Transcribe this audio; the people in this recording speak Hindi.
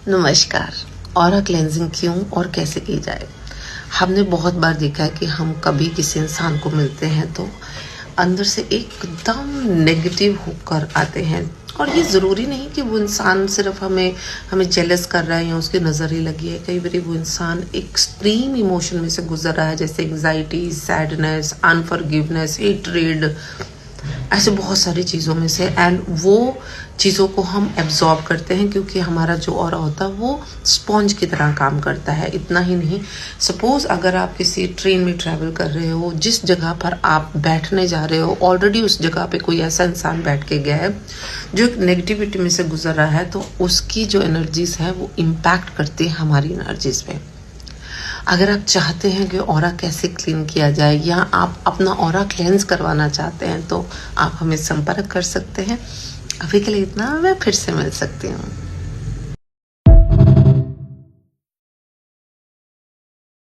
नमस्कार। ऑरा क्लेंजिंग क्यों और कैसे की जाए? हमने बहुत बार देखा है कि हम कभी किसी इंसान को मिलते हैं तो अंदर से एकदम नेगेटिव होकर आते हैं, और ये ज़रूरी नहीं कि वो इंसान सिर्फ हमें हमें जेलस कर रहा है या उसकी नज़र ही लगी है। कई बार वो इंसान एक्सट्रीम इमोशन में से गुजर रहा है, जैसे एंग्जाइटी, सैडनेस, अनफॉरगिवनेस, हेट्रेड, ऐसे बहुत सारी चीज़ों में से। एंड वो चीज़ों को हम एब्जॉर्ब करते हैं क्योंकि हमारा जो ऑरा होता है वो स्पॉन्ज की तरह काम करता है। इतना ही नहीं, सपोज़ अगर आप किसी ट्रेन में ट्रैवल कर रहे हो, जिस जगह पर आप बैठने जा रहे हो ऑलरेडी उस जगह पे कोई ऐसा इंसान बैठ के गया है जो एक नेगेटिविटी में से गुजर रहा है, तो उसकी जो एनर्जीज है वो इम्पैक्ट करती है हमारी एनर्जीज पे। अगर आप चाहते हैं कि ऑरा कैसे क्लीन किया जाए या आप अपना ऑरा क्लेंस करवाना चाहते हैं तो आप हमें संपर्क कर सकते हैं। अभी के लिए इतना, मैं फिर से मिल सकती हूँ।